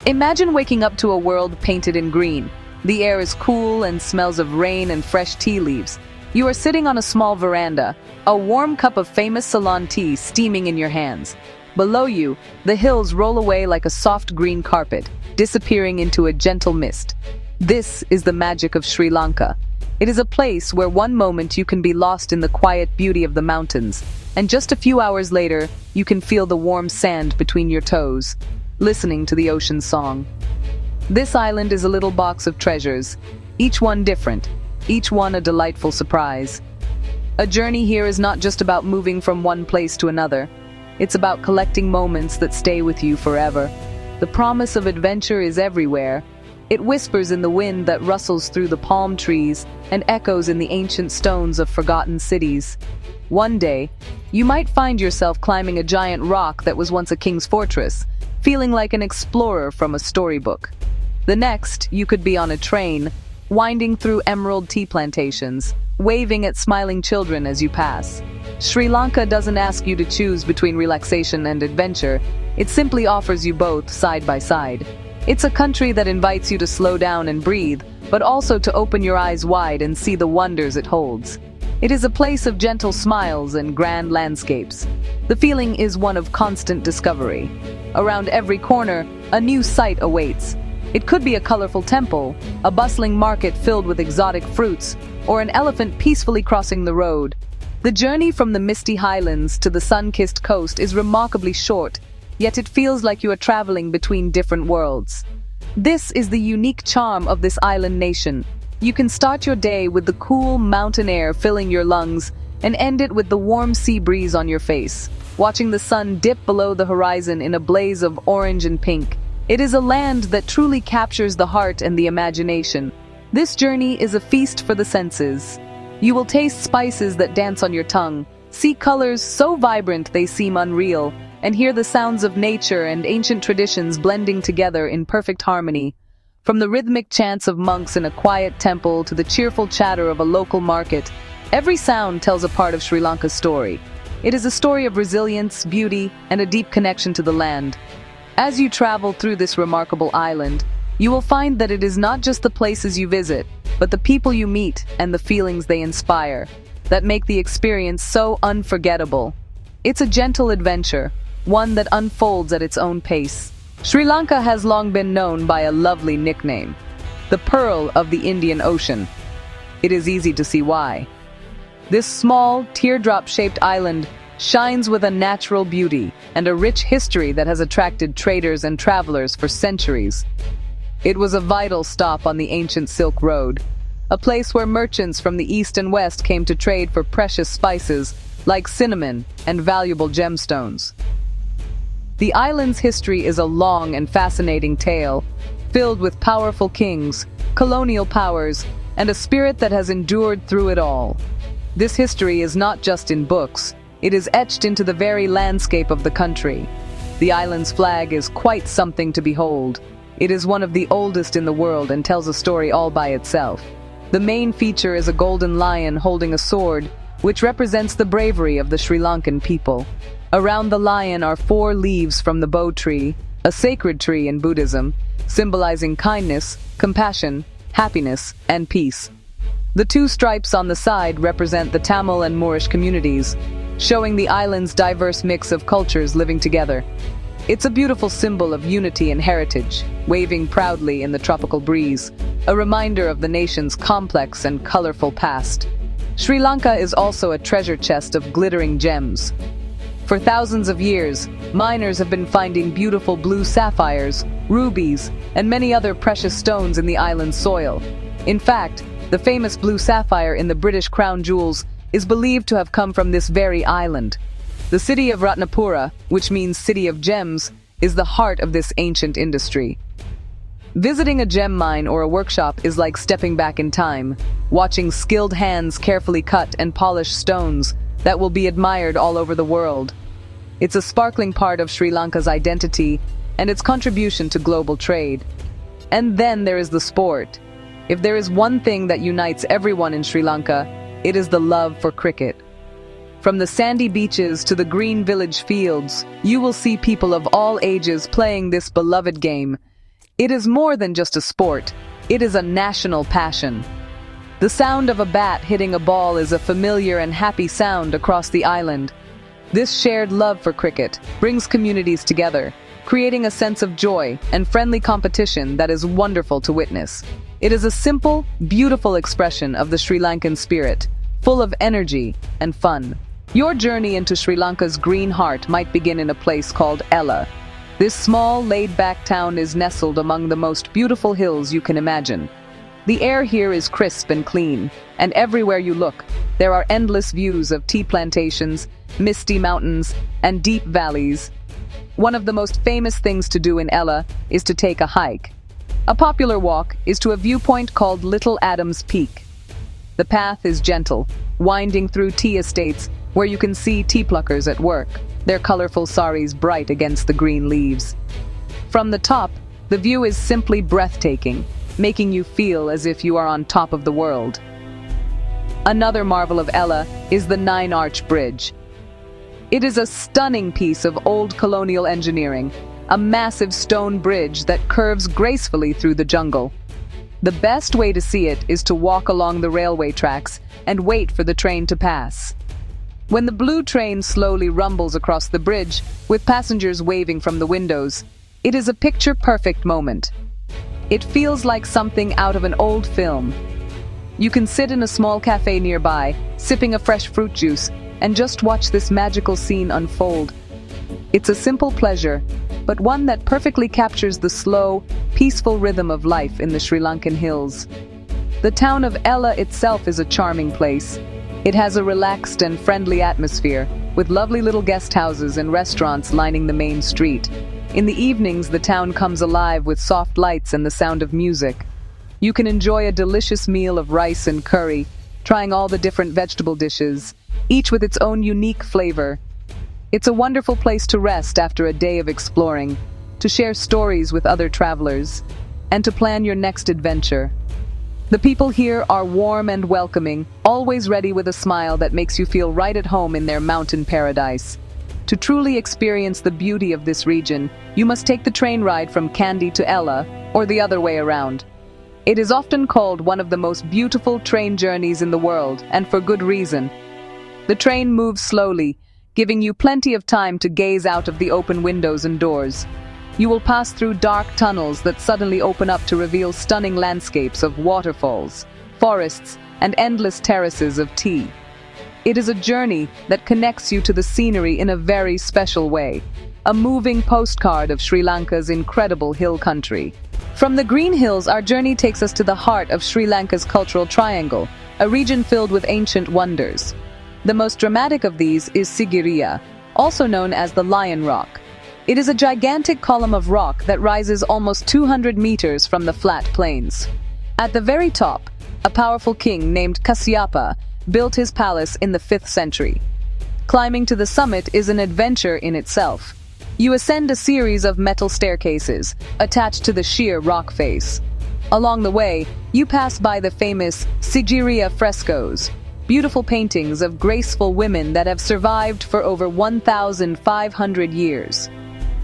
Imagine waking up to a world painted in green. The air is cool and smells of rain and fresh tea leaves. You are sitting on a small veranda, a warm cup of famous Ceylon tea steaming in your hands. Below you, the hills roll away like a soft green carpet, disappearing into a gentle mist. This is the magic of Sri Lanka. It is a place where one moment you can be lost in the quiet beauty of the mountains, and just a few hours later, you can feel the warm sand between your toes, listening to the ocean's song. This island is a little box of treasures, each one different, each one a delightful surprise. A journey here is not just about moving from one place to another. It's about collecting moments that stay with you forever. The promise of adventure is everywhere. It whispers in the wind that rustles through the palm trees and echoes in the ancient stones of forgotten cities. One day, you might find yourself climbing a giant rock that was once a king's fortress, feeling like an explorer from a storybook. The next, you could be on a train, winding through emerald tea plantations, waving at smiling children as you pass. Sri Lanka doesn't ask you to choose between relaxation and adventure. It simply offers you both side by side. It's a country that invites you to slow down and breathe, but also to open your eyes wide and see the wonders it holds. It is a place of gentle smiles and grand landscapes. The feeling is one of constant discovery. Around every corner, a new sight awaits. It could be a colorful temple, a bustling market filled with exotic fruits, or an elephant peacefully crossing the road. The journey from the misty highlands to the sun-kissed coast is remarkably short, yet it feels like you are traveling between different worlds. This is the unique charm of this island nation. You can start your day with the cool mountain air filling your lungs and end it with the warm sea breeze on your face, watching the sun dip below the horizon in a blaze of orange and pink. It is a land that truly captures the heart and the imagination. This journey is a feast for the senses. You will taste spices that dance on your tongue, see colors so vibrant they seem unreal, and hear the sounds of nature and ancient traditions blending together in perfect harmony. From the rhythmic chants of monks in a quiet temple to the cheerful chatter of a local market, every sound tells a part of Sri Lanka's story. It is a story of resilience, beauty, and a deep connection to the land. As you travel through this remarkable island, you will find that it is not just the places you visit, but the people you meet and the feelings they inspire that make the experience so unforgettable. It's a gentle adventure, one that unfolds at its own pace. Sri Lanka has long been known by a lovely nickname, the Pearl of the Indian Ocean. It is easy to see why. This small, teardrop-shaped island shines with a natural beauty and a rich history that has attracted traders and travelers for centuries. It was a vital stop on the ancient Silk Road, a place where merchants from the east and west came to trade for precious spices like cinnamon and valuable gemstones. The island's history is a long and fascinating tale, filled with powerful kings, colonial powers, and a spirit that has endured through it all. This history is not just in books, it is etched into the very landscape of the country. The island's flag is quite something to behold. It is one of the oldest in the world and tells a story all by itself. The main feature is a golden lion holding a sword, which represents the bravery of the Sri Lankan people. Around the lion are 4 leaves from the bo tree, a sacred tree in Buddhism, symbolizing kindness, compassion, happiness, and peace. The 2 stripes on the side represent the Tamil and Moorish communities, showing the island's diverse mix of cultures living together. It's a beautiful symbol of unity and heritage, waving proudly in the tropical breeze, a reminder of the nation's complex and colorful past. Sri Lanka is also a treasure chest of glittering gems. For thousands of years, miners have been finding beautiful blue sapphires, rubies, and many other precious stones in the island's soil. In fact, the famous blue sapphire in the British crown jewels is believed to have come from this very island. The city of Ratnapura, which means City of Gems, is the heart of this ancient industry. Visiting a gem mine or a workshop is like stepping back in time, watching skilled hands carefully cut and polish stones that will be admired all over the world. It's a sparkling part of Sri Lanka's identity and its contribution to global trade. And then there is the sport. If there is one thing that unites everyone in Sri Lanka, it is the love for cricket. From the sandy beaches to the green village fields, you will see people of all ages playing this beloved game. It is more than just a sport, it is a national passion. The sound of a bat hitting a ball is a familiar and happy sound across the island. This shared love for cricket brings communities together, creating a sense of joy and friendly competition that is wonderful to witness. It is a simple, beautiful expression of the Sri Lankan spirit, full of energy and fun. Your journey into Sri Lanka's green heart might begin in a place called Ella. This small, laid-back town is nestled among the most beautiful hills you can imagine. The air here is crisp and clean, and everywhere you look, there are endless views of tea plantations, misty mountains, and deep valleys. One of the most famous things to do in Ella is to take a hike. A popular walk is to a viewpoint called Little Adams Peak. The path is gentle, winding through tea estates where you can see tea pluckers at work, their colorful saris bright against the green leaves. From the top, the view is simply breathtaking, making you feel as if you are on top of the world. Another marvel of Ella is the Nine-Arch Bridge. It is a stunning piece of old colonial engineering, a massive stone bridge that curves gracefully through the jungle. The best way to see it is to walk along the railway tracks and wait for the train to pass. When the blue train slowly rumbles across the bridge, with passengers waving from the windows, it is a picture-perfect moment. It feels like something out of an old film. You can sit in a small cafe nearby, sipping a fresh fruit juice, and just watch this magical scene unfold. It's a simple pleasure, but one that perfectly captures the slow, peaceful rhythm of life in the Sri Lankan hills. The town of Ella itself is a charming place. It has a relaxed and friendly atmosphere, with lovely little guest houses and restaurants lining the main street. In the evenings, the town comes alive with soft lights and the sound of music. You can enjoy a delicious meal of rice and curry, trying all the different vegetable dishes, each with its own unique flavor. It's a wonderful place to rest after a day of exploring, to share stories with other travelers, and to plan your next adventure. The people here are warm and welcoming, always ready with a smile that makes you feel right at home in their mountain paradise. To truly experience the beauty of this region, you must take the train ride from Kandy to Ella, or the other way around. It is often called one of the most beautiful train journeys in the world, and for good reason. The train moves slowly, giving you plenty of time to gaze out of the open windows and doors. You will pass through dark tunnels that suddenly open up to reveal stunning landscapes of waterfalls, forests, and endless terraces of tea. It is a journey that connects you to the scenery in a very special way, a moving postcard of Sri Lanka's incredible hill country. From the green hills, our journey takes us to the heart of Sri Lanka's cultural triangle, a region filled with ancient wonders. The most dramatic of these is Sigiriya, also known as the Lion Rock. It is a gigantic column of rock that rises almost 200 meters from the flat plains. At the very top, a powerful king named Kasyapa built his palace in the 5th century. Climbing to the summit is an adventure in itself. You ascend a series of metal staircases attached to the sheer rock face. Along the way, you pass by the famous Sigiriya frescoes, beautiful paintings of graceful women that have survived for over 1,500 years.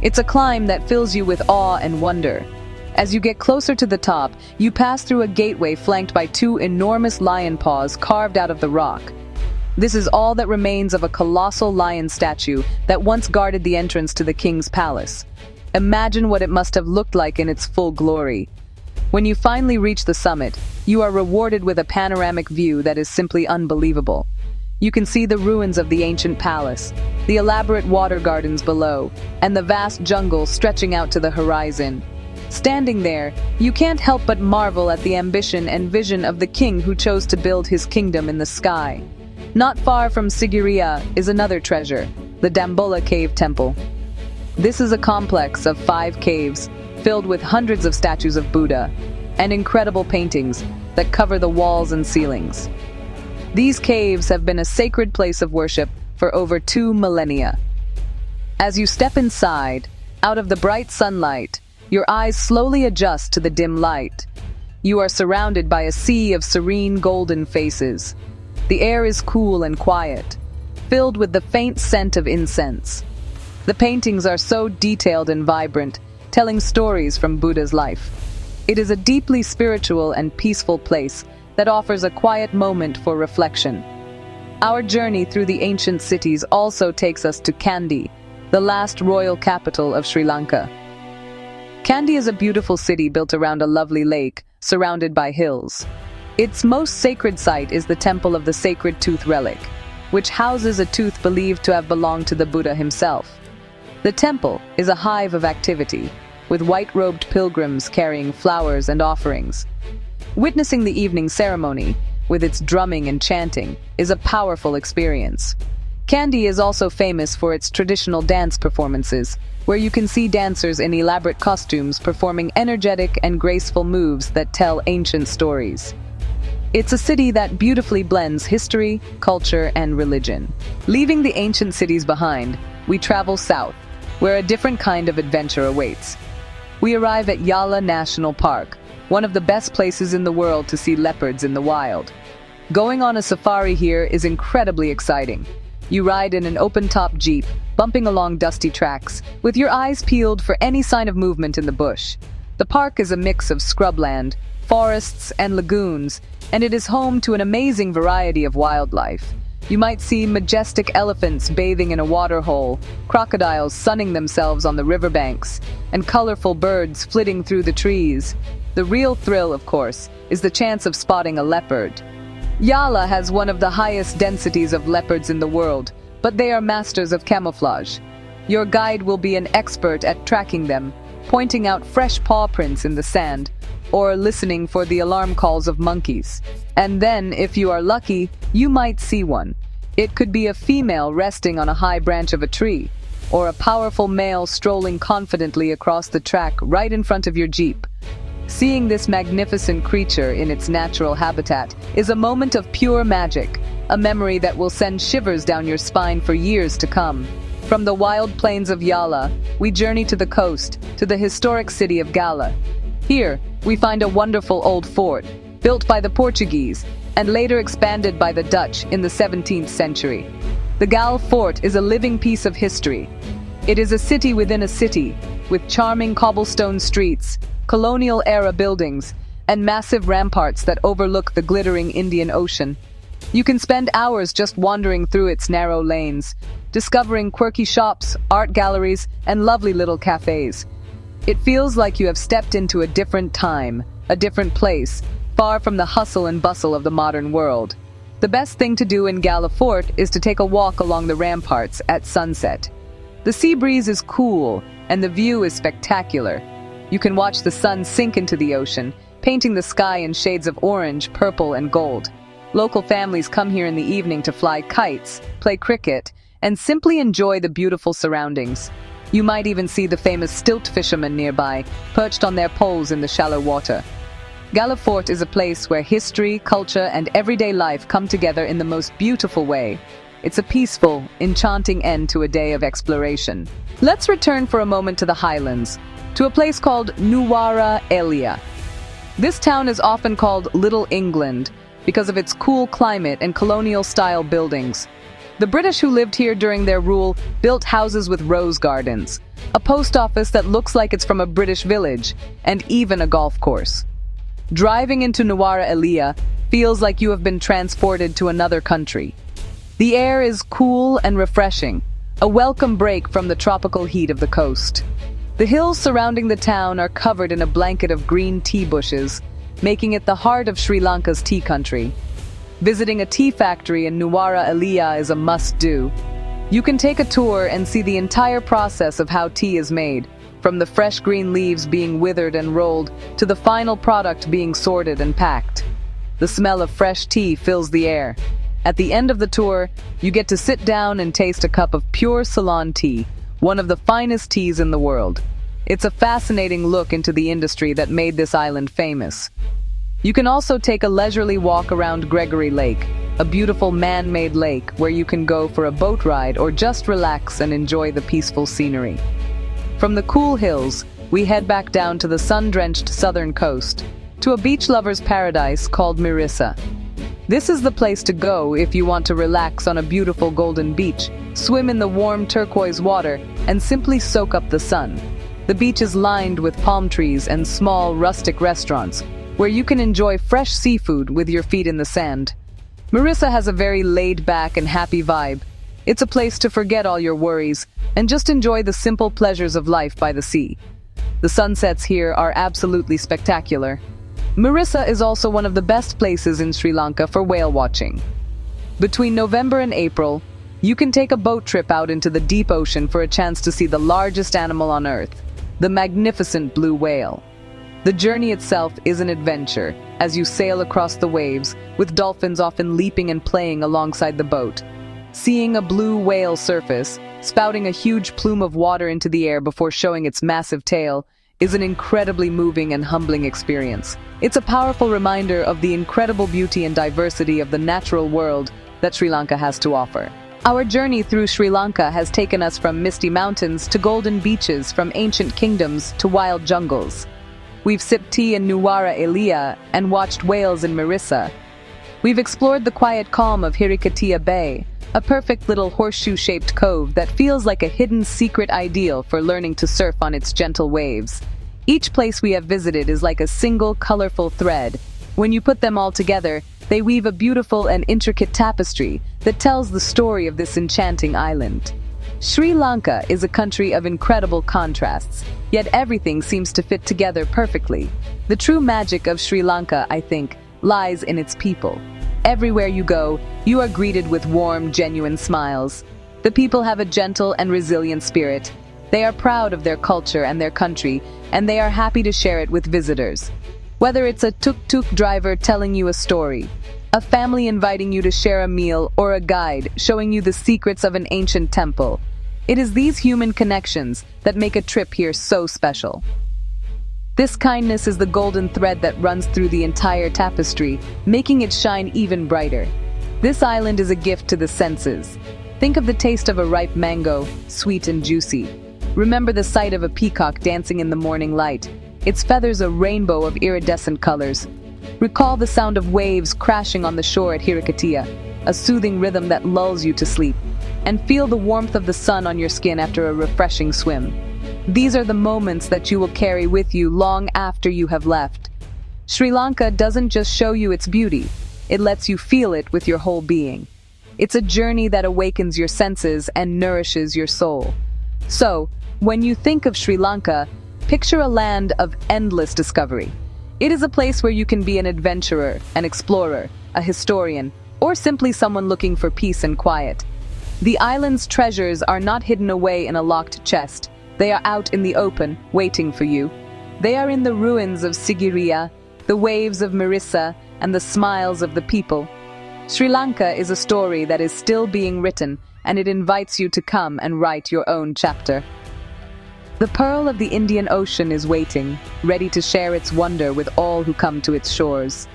It's a climb that fills you with awe and wonder. As you get closer to the top, you pass through a gateway flanked by 2 enormous lion paws carved out of the rock. This is all that remains of a colossal lion statue that once guarded the entrance to the king's palace. Imagine what it must have looked like in its full glory. When you finally reach the summit, you are rewarded with a panoramic view that is simply unbelievable. You can see the ruins of the ancient palace, the elaborate water gardens below, and the vast jungle stretching out to the horizon. Standing there, you can't help but marvel at the ambition and vision of the king who chose to build his kingdom in the sky. Not far from Sigiriya is another treasure, the Dambola Cave Temple. This is a complex of 5 caves filled with hundreds of statues of Buddha and incredible paintings that cover the walls and ceilings. These caves have been a sacred place of worship for over 2 millennia. As you step inside, out of the bright sunlight, your eyes slowly adjust to the dim light. You are surrounded by a sea of serene golden faces. The air is cool and quiet, filled with the faint scent of incense. The paintings are so detailed and vibrant, telling stories from Buddha's life. It is a deeply spiritual and peaceful place that offers a quiet moment for reflection. Our journey through the ancient cities also takes us to Kandy, the last royal capital of Sri Lanka. Kandy is a beautiful city built around a lovely lake, surrounded by hills. Its most sacred site is the Temple of the Sacred Tooth Relic, which houses a tooth believed to have belonged to the Buddha himself. The temple is a hive of activity, with white-robed pilgrims carrying flowers and offerings. Witnessing the evening ceremony, with its drumming and chanting, is a powerful experience. Kandy is also famous for its traditional dance performances, where you can see dancers in elaborate costumes performing energetic and graceful moves that tell ancient stories. It's a city that beautifully blends history, culture, and religion. Leaving the ancient cities behind, we travel south, where a different kind of adventure awaits. We arrive at Yala National Park, one of the best places in the world to see leopards in the wild. Going on a safari here is incredibly exciting. You ride in an open-top jeep, bumping along dusty tracks, with your eyes peeled for any sign of movement in the bush. The park is a mix of scrubland, forests, and lagoons, and it is home to an amazing variety of wildlife. You might see majestic elephants bathing in a waterhole, crocodiles sunning themselves on the riverbanks, and colorful birds flitting through the trees. The real thrill, of course, is the chance of spotting a leopard. Yala has one of the highest densities of leopards in the world, but they are masters of camouflage. Your guide will be an expert at tracking them, pointing out fresh paw prints in the sand, or listening for the alarm calls of monkeys. And then, if you are lucky, you might see one. It could be a female resting on a high branch of a tree, or a powerful male strolling confidently across the track right in front of your jeep. Seeing this magnificent creature in its natural habitat is a moment of pure magic, a memory that will send shivers down your spine for years to come. From the wild plains of Yala, we journey to the coast, to the historic city of Gala. Here, we find a wonderful old fort, built by the Portuguese and later expanded by the Dutch in the 17th century. The Gala Fort is a living piece of history. It is a city within a city, with charming cobblestone streets, colonial-era buildings, and massive ramparts that overlook the glittering Indian Ocean. You can spend hours just wandering through its narrow lanes, discovering quirky shops, art galleries, and lovely little cafes. It feels like you have stepped into a different time, a different place, far from the hustle and bustle of the modern world. The best thing to do in Gala Fort is to take a walk along the ramparts at sunset. The sea breeze is cool, and the view is spectacular. You can watch the sun sink into the ocean, painting the sky in shades of orange, purple, and gold. Local families come here in the evening to fly kites, play cricket, and simply enjoy the beautiful surroundings. You might even see the famous stilt fishermen nearby, perched on their poles in the shallow water. Gala Fort is a place where history, culture, and everyday life come together in the most beautiful way. It's a peaceful, enchanting end to a day of exploration. Let's return for a moment to the highlands, to a place called Nuwara Eliya. This town is often called Little England because of its cool climate and colonial-style buildings. The British who lived here during their rule built houses with rose gardens, a post office that looks like it's from a British village, and even a golf course. Driving into Nuwara Eliya feels like you have been transported to another country. The air is cool and refreshing, a welcome break from the tropical heat of the coast. The hills surrounding the town are covered in a blanket of green tea bushes, making it the heart of Sri Lanka's tea country. Visiting a tea factory in Nuwara Eliya is a must-do. You can take a tour and see the entire process of how tea is made, from the fresh green leaves being withered and rolled to the final product being sorted and packed. The smell of fresh tea fills the air. At the end of the tour, you get to sit down and taste a cup of pure Ceylon tea, one of the finest teas in the world. It's a fascinating look into the industry that made this island famous. You can also take a leisurely walk around Gregory Lake, a beautiful man-made lake where you can go for a boat ride or just relax and enjoy the peaceful scenery. From the cool hills, we head back down to the sun-drenched southern coast, to a beach lover's paradise called Mirissa. This is the place to go if you want to relax on a beautiful golden beach, swim in the warm turquoise water, and simply soak up the sun. The beach is lined with palm trees and small, rustic restaurants, where you can enjoy fresh seafood with your feet in the sand. Mirissa has a very laid-back and happy vibe. It's a place to forget all your worries and just enjoy the simple pleasures of life by the sea. The sunsets here are absolutely spectacular. Mirissa is also one of the best places in Sri Lanka for whale watching. Between November and April, you can take a boat trip out into the deep ocean for a chance to see the largest animal on Earth, the magnificent blue whale. The journey itself is an adventure, as you sail across the waves, with dolphins often leaping and playing alongside the boat. Seeing a blue whale surface, spouting a huge plume of water into the air before showing its massive tail, is an incredibly moving and humbling experience. It's a powerful reminder of the incredible beauty and diversity of the natural world that Sri Lanka has to offer. Our journey through Sri Lanka has taken us from misty mountains to golden beaches, from ancient kingdoms to wild jungles. We've sipped tea in Nuwara Eliya and watched whales in Mirissa. We've explored the quiet calm of Hirikatiya Bay, a perfect little horseshoe-shaped cove that feels like a hidden secret ideal for learning to surf on its gentle waves. Each place we have visited is like a single colorful thread. When you put them all together, they weave a beautiful and intricate tapestry that tells the story of this enchanting island. Sri Lanka is a country of incredible contrasts, yet everything seems to fit together perfectly. The true magic of Sri Lanka, I think, lies in its people. Everywhere you go, you are greeted with warm, genuine smiles. The people have a gentle and resilient spirit. They are proud of their culture and their country, and they are happy to share it with visitors. Whether it's a tuk-tuk driver telling you a story, a family inviting you to share a meal, or a guide showing you the secrets of an ancient temple, it is these human connections that make a trip here so special. This kindness is the golden thread that runs through the entire tapestry, making it shine even brighter. This island is a gift to the senses. Think of the taste of a ripe mango, sweet and juicy. Remember the sight of a peacock dancing in the morning light, its feathers a rainbow of iridescent colors. Recall the sound of waves crashing on the shore at Hirikatiya, a soothing rhythm that lulls you to sleep. And feel the warmth of the sun on your skin after a refreshing swim. These are the moments that you will carry with you long after you have left. Sri Lanka doesn't just show you its beauty, it lets you feel it with your whole being. It's a journey that awakens your senses and nourishes your soul. So, when you think of Sri Lanka, picture a land of endless discovery. It is a place where you can be an adventurer, an explorer, a historian, or simply someone looking for peace and quiet. The island's treasures are not hidden away in a locked chest. They are out in the open, waiting for you. They are in the ruins of Sigiriya, the waves of Mirissa, and the smiles of the people. Sri Lanka is a story that is still being written, and it invites you to come and write your own chapter. The pearl of the Indian Ocean is waiting, ready to share its wonder with all who come to its shores.